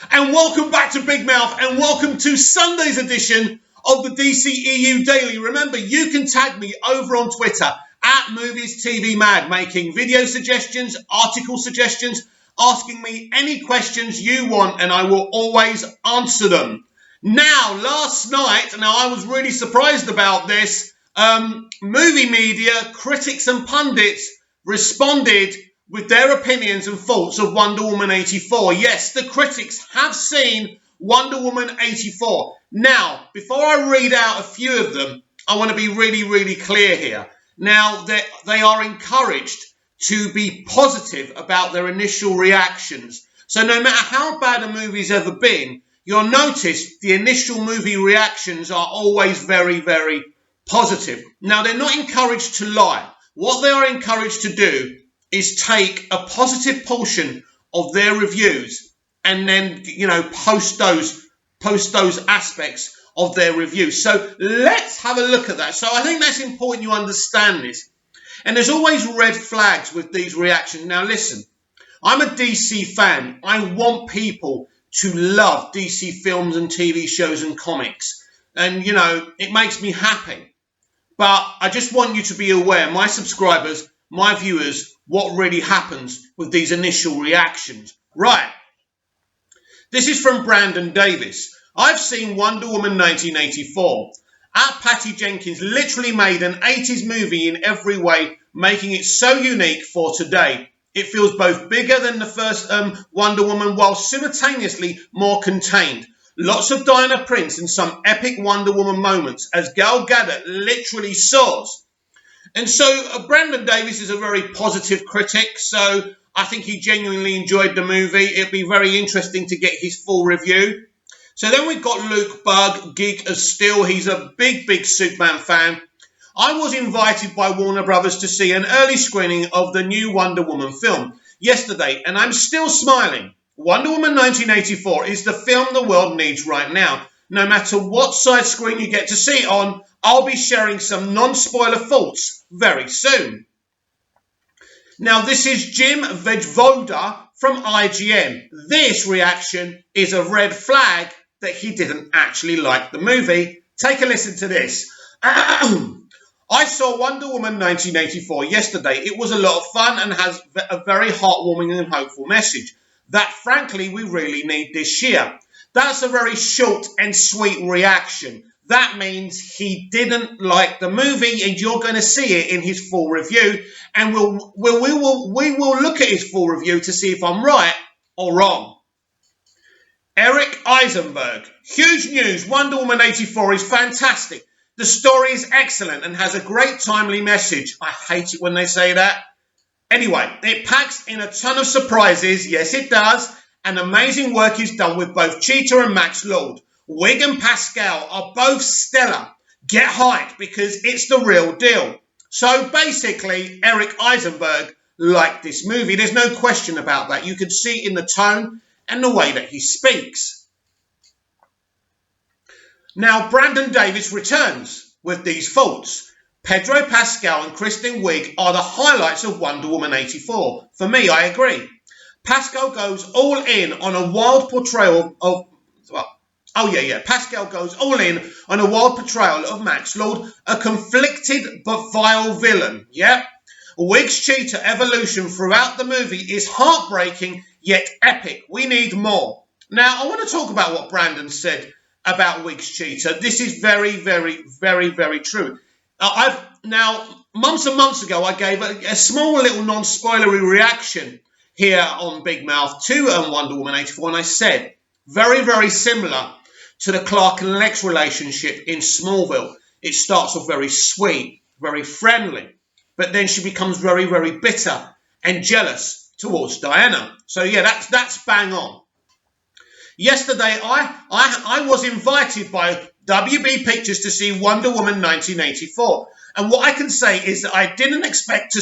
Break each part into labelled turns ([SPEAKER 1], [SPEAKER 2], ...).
[SPEAKER 1] And welcome back to Big Mouth, and welcome to Sunday's edition of the dceu Daily. Remember, you can tag me over on Twitter at Movies TV Mag, making video suggestions, article suggestions, asking me any questions you want, and I will always answer them. Now, last night, I was really surprised about this, movie media, critics and pundits responded with their opinions and thoughts of Wonder Woman 84. Yes, the critics have seen Wonder Woman 84. Now, before I read out a few of them, I want to be really clear here. Now, they are encouraged to be positive about their initial reactions. So no matter how bad a movie's ever been, you'll notice the initial movie reactions are always very positive. Now, they're not encouraged to lie. What they are encouraged to do is take a positive portion of their reviews and then, post those aspects of their reviews. So let's have a look at that. So I think that's important you understand this. And there's always red flags with these reactions. Now listen, I'm a DC fan. I want people to love DC films and TV shows and comics. And, it makes me happy. But I just want you to be aware, my subscribers, my viewers, what really happens with these initial reactions. Right. This is from Brandon Davis. I've seen Wonder Woman 1984. Our Patty Jenkins literally made an 80s movie in every way, making it so unique for today. It feels both bigger than the first Wonder Woman, while simultaneously more contained. Lots of Diana Prince and some epic Wonder Woman moments as Gal Gadot literally soars. And so Brandon Davis is a very positive critic, so I think he genuinely enjoyed the movie. It'd be very interesting to get his full review. So then we've got Luke Bug, Geek as Steel. He's a big Superman fan. I was invited by Warner Brothers to see an early screening of the new Wonder Woman film yesterday, and I'm still smiling. Wonder Woman 1984 is the film the world needs right now. No matter what side screen you get to see it on, I'll be sharing some non-spoiler thoughts very soon. Now, this is Jim Vejvoda from IGN. This reaction is a red flag that he didn't actually like the movie. Take a listen to this. I saw Wonder Woman 1984 yesterday. It was a lot of fun and has a very heartwarming and hopeful message that, frankly, we really need this year. That's a very short and sweet reaction. That means he didn't like the movie, and you're going to see it in his full review. And we will look at his full review to see if I'm right or wrong. Eric Eisenberg. Huge news. Wonder Woman 84 is fantastic. The story is excellent and has a great timely message. I hate it when they say that. Anyway, it packs in a ton of surprises. Yes, it does. And amazing work is done with both Cheetah and Max Lord. Wig and Pascal are both stellar. Get hyped because it's the real deal. So basically, Eric Eisenberg liked this movie. There's no question about that. You can see in the tone and the way that he speaks. Now, Brandon Davis returns with these thoughts. Pedro Pascal and Kristen Wiig are the highlights of Wonder Woman 84. For me, I agree. Pascal goes all in on a wild portrayal of... Pascal goes all in on a wild portrayal of Max Lord, a conflicted but vile villain. Yep. Wiig's Cheetah evolution throughout the movie is heartbreaking yet epic. We need more. Now, I want to talk about what Brandon said about Wiig's Cheetah. This is very true. Months and months ago, I gave a small little non-spoilery reaction here on Big Mouth to Wonder Woman 84, and I said, very similar to the Clark and Lex relationship in Smallville. It starts off very sweet, very friendly, but then she becomes very bitter and jealous towards Diana. So yeah, that's bang on. Yesterday, I was invited by WB Pictures to see Wonder Woman 1984. And what I can say is that I didn't expect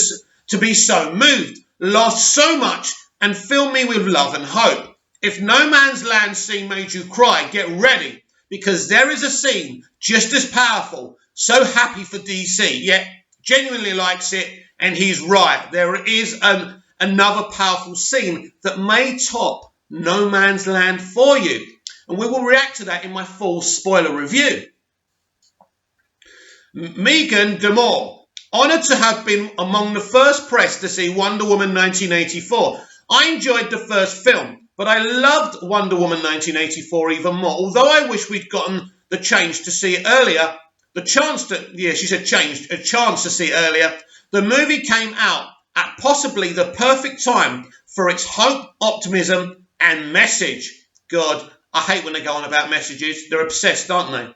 [SPEAKER 1] to be so moved, laughed so much, and fill me with love and hope. If No Man's Land scene made you cry, get ready, because there is a scene just as powerful. So happy for DC, yet genuinely likes it, and he's right. There is another powerful scene that may top no man's land for you. And we will react to that in my full spoiler review. Megan Damore, honoured to have been among the first press to see Wonder Woman 1984. I enjoyed the first film, but I loved Wonder Woman 1984 even more. Although I wish we'd gotten the chance to see it earlier, a chance to see it earlier, the movie came out at possibly the perfect time for its hope, optimism, and message. God, I hate when they go on about messages. They're obsessed, aren't they?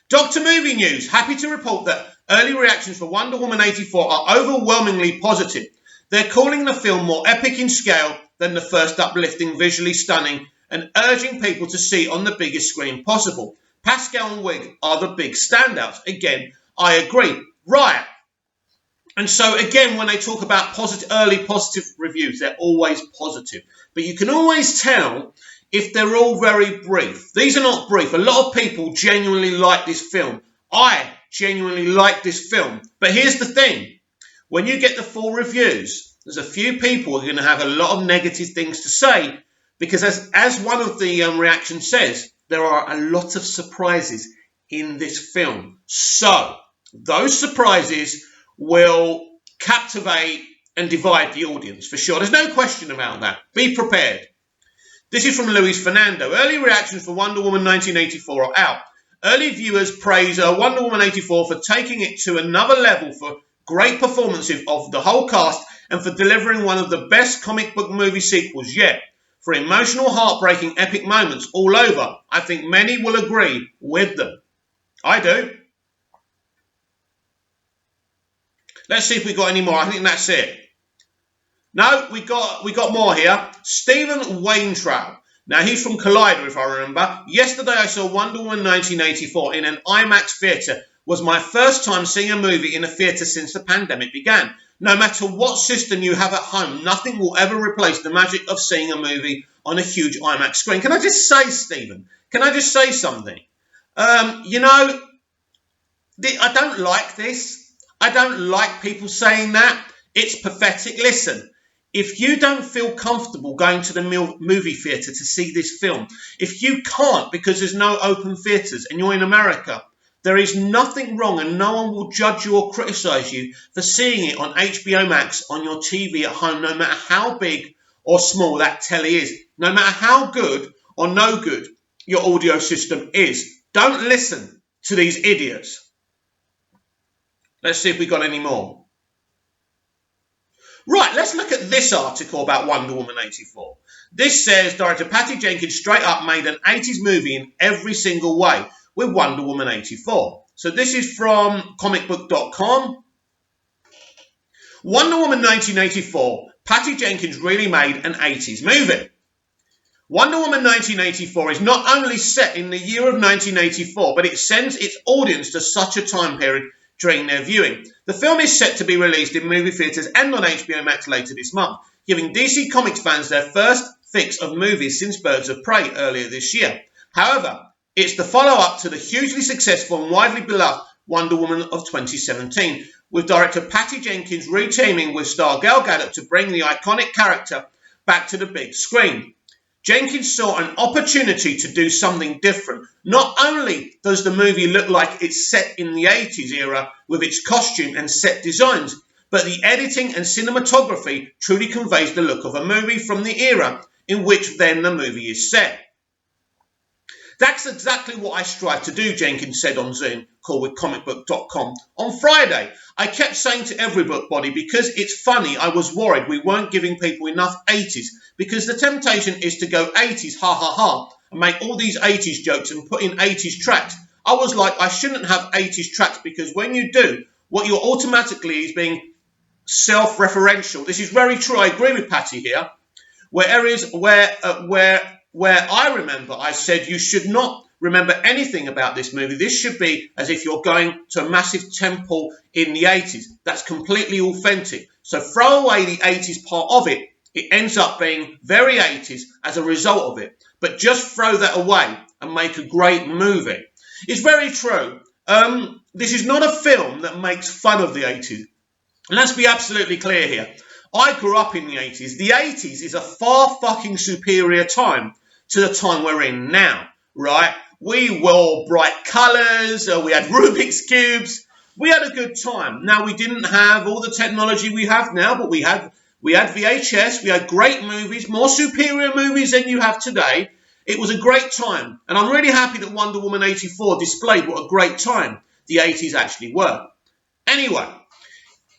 [SPEAKER 1] Dr. Movie News, happy to report that early reactions for Wonder Woman 84 are overwhelmingly positive. They're calling the film more epic in scale than the first, uplifting, visually stunning, and urging people to see it on the biggest screen possible. Pascal and Wig are the big standouts. Again, I agree. Right. And so, again, when they talk about early positive reviews, they're always positive. But you can always tell if they're all very brief. These are not brief. A lot of people genuinely like this film. I genuinely like this film. But here's the thing. When you get the full reviews, there's a few people who are going to have a lot of negative things to say because as one of the reactions says, there are a lot of surprises in this film. So those surprises will captivate and divide the audience for sure. There's no question about that. Be prepared. This is from Luis Fernando. Early reactions for Wonder Woman 1984 are out. Early viewers praise Wonder Woman 84 for taking it to another level, for great performances of the whole cast, and for delivering one of the best comic book movie sequels yet. For emotional, heartbreaking, epic moments all over. I think many will agree with them. I do. Let's see if we got any more. I think that's it. No, we got more here. Stephen Waintraub. Now, he's from Collider, if I remember. Yesterday, I saw Wonder Woman 1984 in an IMAX theatre. Was my first time seeing a movie in a theatre since the pandemic began. No matter what system you have at home, nothing will ever replace the magic of seeing a movie on a huge IMAX screen. Can I just say, Stephen? Can I just say something? I don't like this. I don't like people saying that. It's pathetic. Listen, if you don't feel comfortable going to the movie theatre to see this film, if you can't because there's no open theatres and you're in America, there is nothing wrong and no one will judge you or criticise you for seeing it on HBO Max on your TV at home, no matter how big or small that telly is, no matter how good or no good your audio system is. Don't listen to these idiots. Let's see if we got any more. Right, let's look at this article about Wonder Woman 84. This says director Patty Jenkins straight up made an 80s movie in every single way with Wonder Woman 84. So this is from comicbook.com. Wonder Woman 1984, Patty Jenkins really made an 80s movie. Wonder Woman 1984 is not only set in the year of 1984, but it sends its audience to such a time period during their viewing. The film is set to be released in movie theatres and on HBO Max later this month, giving DC Comics fans their first fix of movies since Birds of Prey earlier this year. However, it's the follow-up to the hugely successful and widely beloved Wonder Woman of 2017, with director Patty Jenkins re-teaming with star Gal Gadot to bring the iconic character back to the big screen. Jenkins saw an opportunity to do something different. Not only does the movie look like it's set in the 80s era with its costume and set designs, but the editing and cinematography truly conveys the look of a movie from the era in which then the movie is set. That's exactly what I strive to do, Jenkins said on Zoom call with comicbook.com on Friday. I kept saying to everybody, because it's funny, I was worried we weren't giving people enough 80s, because the temptation is to go 80s, ha ha ha, and make all these 80s jokes and put in 80s tracks. I was like, I shouldn't have 80s tracks, because when you do, what you're automatically is being self-referential. This is very true. I agree with Patty here. Where I remember, I said you should not remember anything about this movie. This should be as if you're going to a massive temple in the 80s. That's completely authentic. So throw away the 80s part of it. It ends up being very 80s as a result of it. But just throw that away and make a great movie. It's very true. This is not a film that makes fun of the 80s. And let's be absolutely clear here. I grew up in the 80s. The 80s is a far fucking superior time to the time we're in now, right? We wore bright colours, we had Rubik's Cubes, we had a good time. Now, we didn't have all the technology we have now, but we had VHS, we had great movies, more superior movies than you have today. It was a great time, and I'm really happy that Wonder Woman 84 displayed what a great time the 80s actually were. Anyway,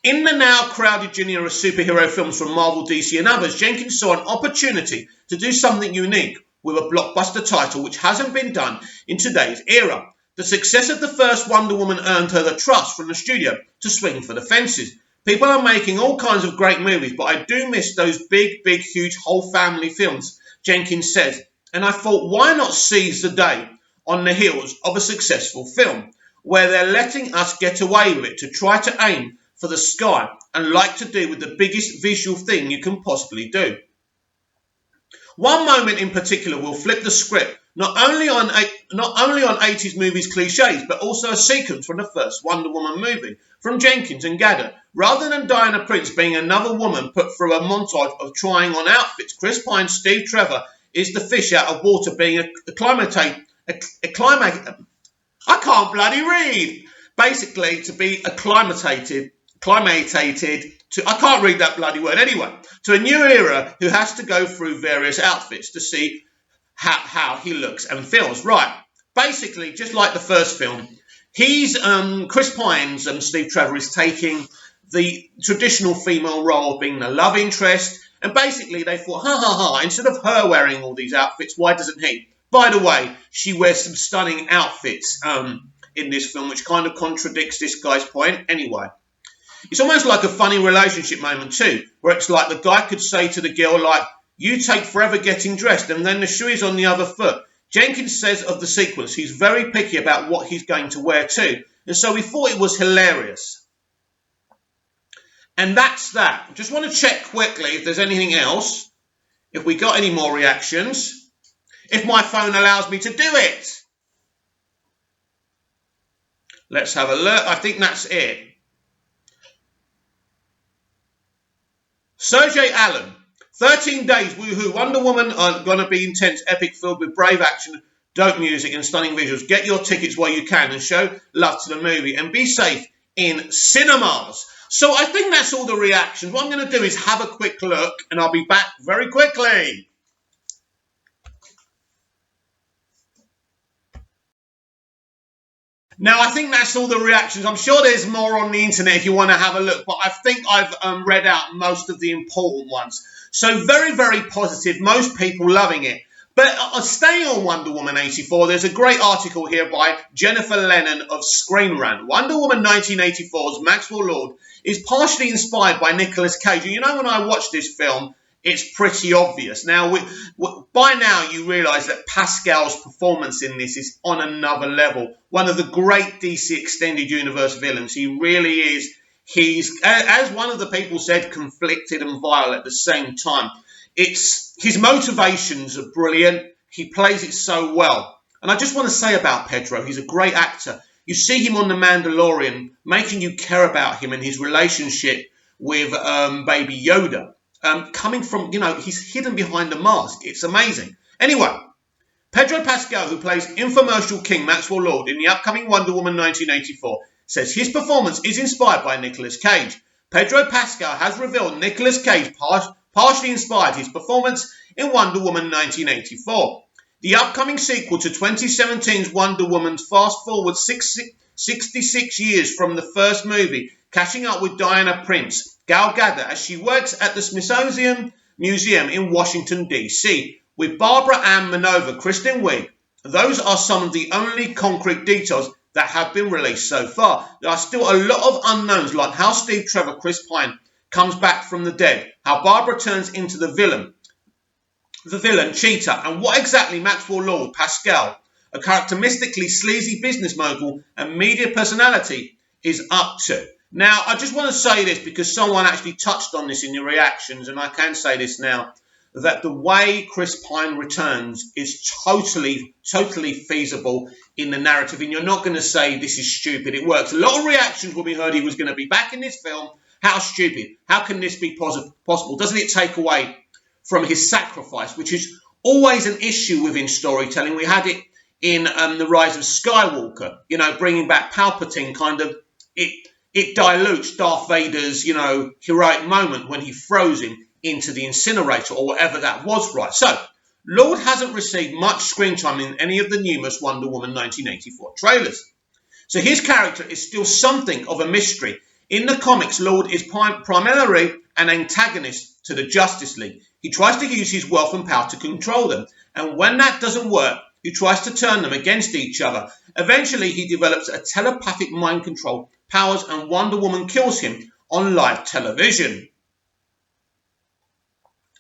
[SPEAKER 1] in the now crowded genre of superhero films from Marvel, DC and others, Jenkins saw an opportunity to do something unique with a blockbuster title which hasn't been done in today's era. The success of the first Wonder Woman earned her the trust from the studio to swing for the fences. People are making all kinds of great movies, but I do miss those big, huge whole family films, Jenkins says. And I thought, why not seize the day on the heels of a successful film, where they're letting us get away with it to try to aim for the sky and like to do with the biggest visual thing you can possibly do. One moment in particular will flip the script, not only on 80s movies cliches, but also a sequence from the first Wonder Woman movie from Jenkins and Gadot. Rather than Diana Prince being another woman put through a montage of trying on outfits, Chris Pine's Steve Trevor is the fish out of water being I can't bloody read. Basically, to be acclimated to, I can't read that bloody word anyway, to a new era who has to go through various outfits to see how he looks and feels. Right. Basically, just like the first film, Chris Pine's Steve Trevor is taking the traditional female role of being the love interest, and basically they thought, instead of her wearing all these outfits, why doesn't he? By the way, she wears some stunning outfits in this film, which kind of contradicts this guy's point. Anyway, it's almost like a funny relationship moment too, where it's like the guy could say to the girl, like, you take forever getting dressed, and then the shoe is on the other foot. Jenkins says of the sequence, he's very picky about what he's going to wear too, and so we thought it was hilarious. And that's that. Just want to check quickly if there's anything else, if we got any more reactions, if my phone allows me to do it. Let's have a look. I think that's it. Sergey Allen, 13 days, woohoo, Wonder Woman are going to be intense, epic, filled with brave action, dope music and stunning visuals. Get your tickets while you can and show love to the movie and be safe in cinemas. So I think that's all the reactions. What I'm going to do is have a quick look and I'll be back very quickly. Now, I think that's all the reactions. I'm sure there's more on the internet if you want to have a look, but I think I've read out most of the important ones. So very, very positive. Most people loving it. But staying on Wonder Woman 84, there's a great article here by Jennifer Lennon of Screen Rant. Wonder Woman 1984's Maxwell Lord is partially inspired by Nicolas Cage. And you know, when I watched this film, it's pretty obvious. Now, by now, you realise that Pascal's performance in this is on another level. One of the great DC Extended Universe villains. He really is. He's, as one of the people said, conflicted and vile at the same time. His motivations are brilliant. He plays it so well. And I just want to say about Pedro, he's a great actor. You see him on The Mandalorian, making you care about him and his relationship with Baby Yoda. Coming from, he's hidden behind a mask. It's amazing. Anyway, Pedro Pascal, who plays infomercial King Maxwell Lord in the upcoming Wonder Woman 1984, says his performance is inspired by Nicolas Cage. Pedro Pascal has revealed Nicolas Cage partially inspired his performance in Wonder Woman 1984. The upcoming sequel to 2017's Wonder Woman fast forward 66 years from the first movie, catching up with Diana Prince, Gal Gadot, as she works at the Smithsonian Museum in Washington, D.C., with Barbara Ann Manova, Kristen Wiig. Those are some of the only concrete details that have been released so far. There are still a lot of unknowns, like how Steve Trevor, Chris Pine, comes back from the dead, how Barbara turns into the villain Cheetah, and what exactly Maxwell Lord Pascal, a characteristically sleazy business mogul and media personality, is up to. Now, I just want to say this because someone actually touched on this in your reactions, and I can say this now, that the way Chris Pine returns is totally feasible in the narrative, and you're not going to say this is stupid. It works. A lot of reactions will be heard he was going to be back in this film, How stupid. How can this be possible? Doesn't it take away from his sacrifice, which is always an issue within storytelling? We had it in The Rise of Skywalker, bringing back Palpatine it dilutes Darth Vader's, heroic moment when he throws him into the incinerator or whatever that was, right? So, Lord hasn't received much screen time in any of the numerous Wonder Woman 1984 trailers. So his character is still something of a mystery. In the comics, Lord is primarily an antagonist to the Justice League. He tries to use his wealth and power to control them, and when that doesn't work, he tries to turn them against each other. Eventually, he develops a telepathic mind control powers, and Wonder Woman kills him on live television.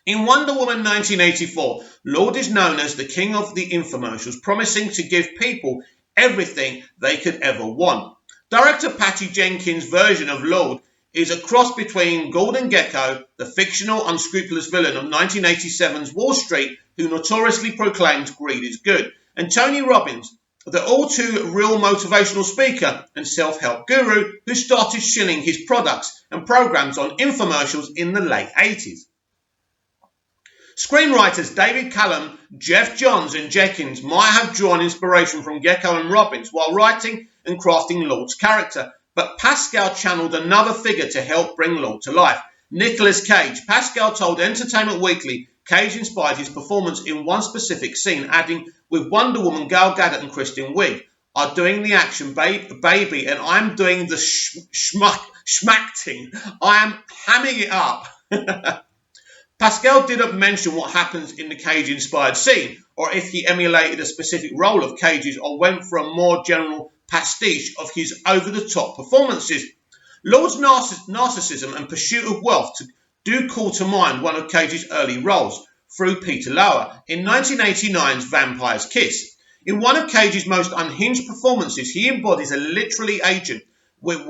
[SPEAKER 1] In Wonder Woman 1984, Lord is known as the king of the infomercials, promising to give people everything they could ever want. Director Patty Jenkins' version of Lord is a cross between Gordon Gekko, the fictional unscrupulous villain of 1987's Wall Street, who notoriously proclaimed greed is good, and Tony Robbins, the all-too-real motivational speaker and self-help guru who started shilling his products and programs on infomercials in the late 80s. Screenwriters David Callum, Jeff Johns and Jenkins might have drawn inspiration from Gekko and Robbins while writing and crafting Lord's character, but Pascal channeled another figure to help bring Lord to life, Nicolas Cage. Pascal told Entertainment Weekly Cage inspired his performance in one specific scene, adding, "With Wonder Woman, Gal Gadot and Kristen Wiig are doing the action, baby, and I'm doing the schmacting. I am hamming it up." Pascal didn't mention what happens in the Cage-inspired scene, or if he emulated a specific role of Cage's or went for a more general pastiche of his over-the-top performances. Lord's narcissism and pursuit of wealth do call to mind one of Cage's early roles, through Peter Lauer, in 1989's Vampire's Kiss. In one of Cage's most unhinged performances, he embodies a literary agent with a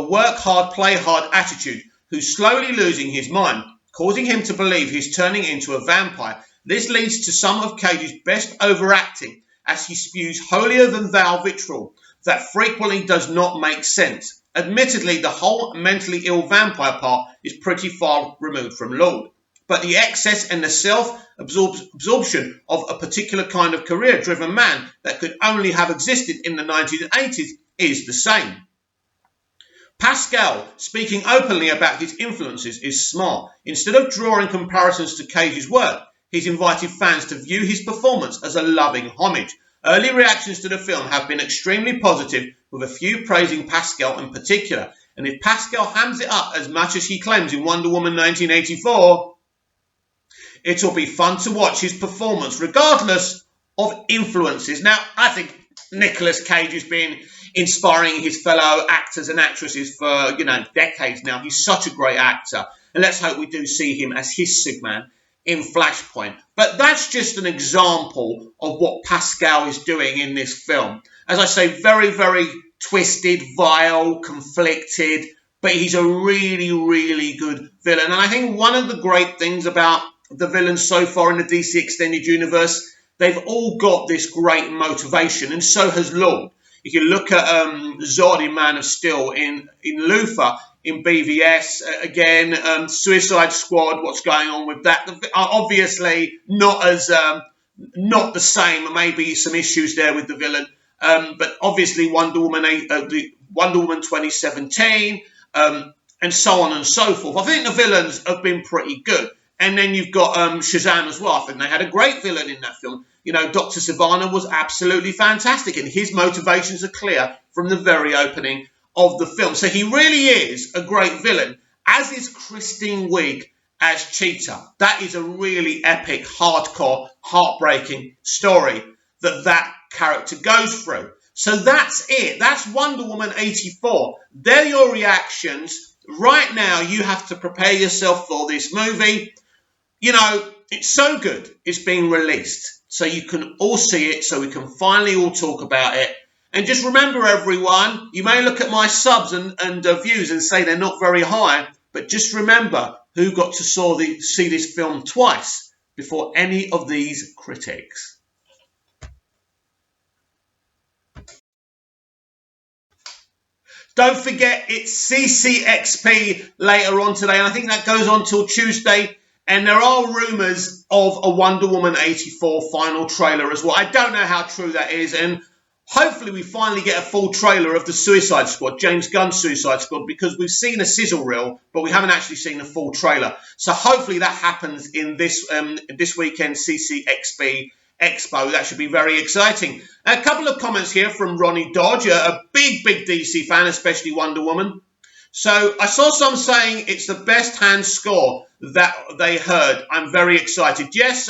[SPEAKER 1] work hard, play hard attitude, who's slowly losing his mind, causing him to believe he's turning into a vampire. This leads to some of Cage's best overacting, as he spews holier-than-thou vitriol that frequently does not make sense. Admittedly, the whole mentally ill vampire part is pretty far removed from Lord, but the excess and the self-absorption of a particular kind of career-driven man that could only have existed in the 1980s is the same. Pascal, speaking openly about his influences, is smart. Instead of drawing comparisons to Cage's work, he's invited fans to view his performance as a loving homage. Early reactions to the film have been extremely positive, with a few praising Pascal in particular. And if Pascal hams it up as much as he claims in Wonder Woman 1984, it'll be fun to watch his performance, regardless of influences. Now, I think Nicolas Cage has been inspiring his fellow actors and actresses for, decades now. He's such a great actor. And let's hope we do see him as his Superman in Flashpoint. But that's just an example of what Pascal is doing in this film. As I say, very, very twisted, vile, conflicted, but he's a really, really good villain. And I think one of the great things about the villains so far in the DC Extended Universe, they've all got this great motivation, and so has Lord. You can look at Zod in Man of Steel, in Luthor, in BVS, again, Suicide Squad, what's going on with that? Obviously, not the same, maybe some issues there with the villain, but obviously Wonder Woman 2017, and so on and so forth. I think the villains have been pretty good. And then you've got Shazam as well. I think they had a great villain in that film. Dr. Sivana was absolutely fantastic, and his motivations are clear from the very opening of the film. So he really is a great villain, as is Kristen Wiig as Cheetah. That is a really epic, hardcore, heartbreaking story that character goes through. So that's it. That's Wonder Woman 84. They're your reactions. Right now, you have to prepare yourself for this movie. It's so good. It's being released. So you can all see it, so we can finally all talk about it. And just remember, everyone, you may look at my subs and views and say they're not very high, but just remember who got to see this film twice before any of these critics. Don't forget, it's CCXP later on today, and I think that goes on till Tuesday. And there are rumours of a Wonder Woman 84 final trailer as well. I don't know how true that is, and hopefully we finally get a full trailer of the Suicide Squad, James Gunn's Suicide Squad, because we've seen a sizzle reel, but we haven't actually seen a full trailer. So hopefully that happens in this weekend CCXP Expo. That should be very exciting. A couple of comments here from Ronnie Dodge, a big DC fan, especially Wonder Woman. So I saw some saying it's the best Hans score that they heard. I'm very excited. Yes,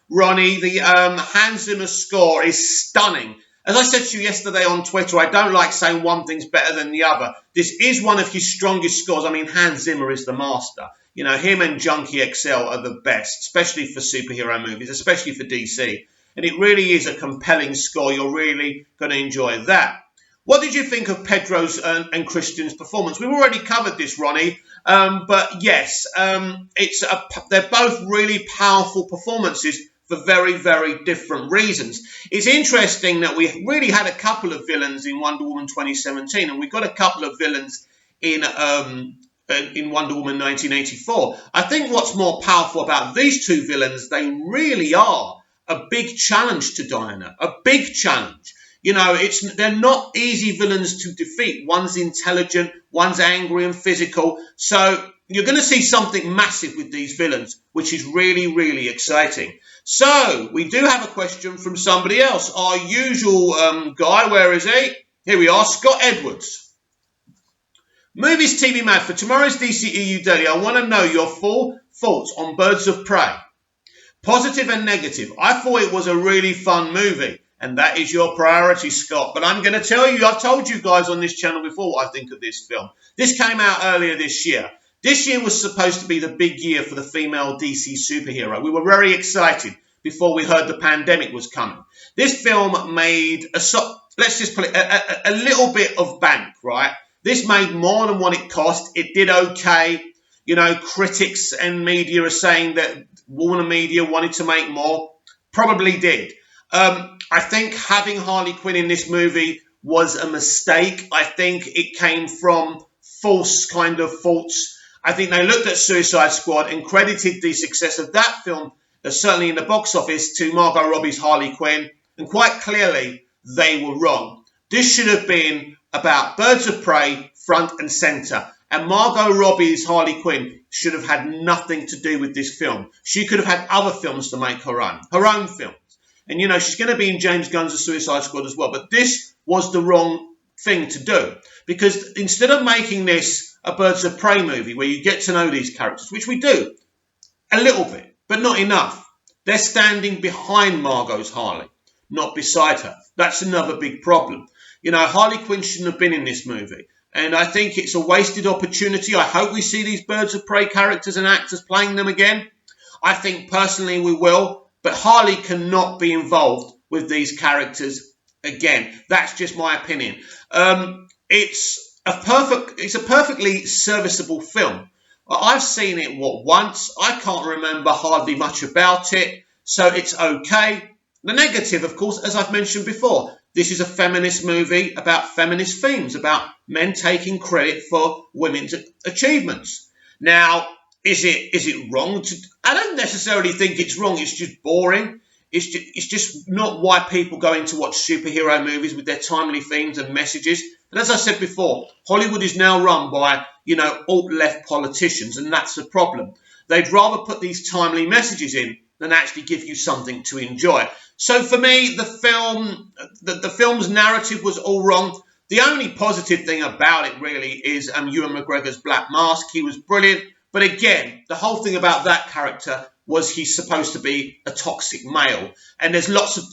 [SPEAKER 1] Ronnie, the Hans Zimmer score is stunning. As I said to you yesterday on Twitter, I don't like saying one thing's better than the other. This is one of his strongest scores. I mean, Hans Zimmer is the master. You know, him and Junkie XL are the best, especially for superhero movies, especially for DC. And it really is a compelling score. You're really going to enjoy that. What did you think of Pedro's and Christian's performance? We've already covered this, Ronnie. But yes, they're both really powerful performances for very different reasons. It's interesting that we really had a couple of villains in Wonder Woman 2017, and we got a couple of villains in Wonder Woman 1984. I think what's more powerful about these two villains, they really are a big challenge to Diana, a big challenge. You know, they're not easy villains to defeat. One's intelligent, one's angry and physical. So you're going to see something massive with these villains, which is really exciting. So we do have a question from somebody else. Our usual guy, where is he? Here we are, Scott Edwards. Movies TV Mad, for tomorrow's DCEU Daily, I want to know your full thoughts on Birds of Prey. Positive and negative. I thought it was a really fun movie. And that is your priority, Scott. But I'm going to tell you, I've told you guys on this channel before what I think of this film. This came out earlier this year. This year was supposed to be the big year for the female DC superhero. We were very excited before we heard the pandemic was coming. This film made, let's just put it, a little bit of bank, right? This made more than what it cost. It did okay. You know, critics and media are saying that Warner Media wanted to make more. Probably did. I think having Harley Quinn in this movie was a mistake. I think it came from false kind of faults. I think they looked at Suicide Squad and credited the success of that film, certainly in the box office, to Margot Robbie's Harley Quinn. And quite clearly, they were wrong. This should have been about Birds of Prey front and centre. And Margot Robbie's Harley Quinn should have had nothing to do with this film. She could have had other films to make her own film. And, you know, she's going to be in James Gunn's The Suicide Squad as well. But this was the wrong thing to do. Because instead of making this a Birds of Prey movie where you get to know these characters, which we do, a little bit, but not enough. They're standing behind Margot's Harley, not beside her. That's another big problem. You know, Harley Quinn shouldn't have been in this movie. And I think it's a wasted opportunity. I hope we see these Birds of Prey characters and actors playing them again. I think personally we will. But Harley cannot be involved with these characters again. That's just my opinion. It's a perfectly serviceable film. I've seen it, once? I can't remember hardly much about it. So it's okay. The negative, of course, as I've mentioned before, this is a feminist movie about feminist themes, about men taking credit for women's achievements. Now, is it wrong to? I don't necessarily think it's wrong. It's just boring. It's just not why people go in to watch superhero movies with their timely themes and messages. And as I said before, Hollywood is now run by, you know, alt-left politicians, and that's the problem. They'd rather put these timely messages in than actually give you something to enjoy. So for me, the film's narrative was all wrong. The only positive thing about it really is Ewan McGregor's Black Mask. He was brilliant. But again, the whole thing about that character was he's supposed to be a toxic male. And there's lots of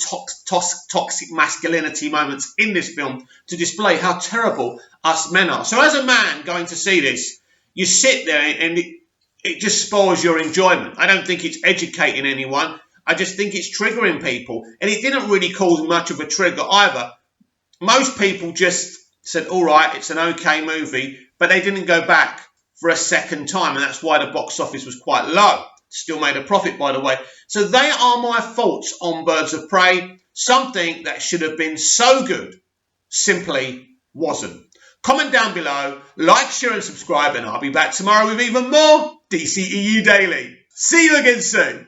[SPEAKER 1] toxic masculinity moments in this film to display how terrible us men are. So as a man going to see this, you sit there and it just spoils your enjoyment. I don't think it's educating anyone. I just think it's triggering people. And it didn't really cause much of a trigger either. Most people just said, all right, it's an okay movie, but they didn't go back for a second time, and that's why the box office was quite low. Still made a profit, by the way. So they are my thoughts on Birds of Prey. Something that should have been so good simply wasn't. Comment down below, like, share and subscribe, and I'll be back tomorrow with even more DCEU Daily. See you again soon.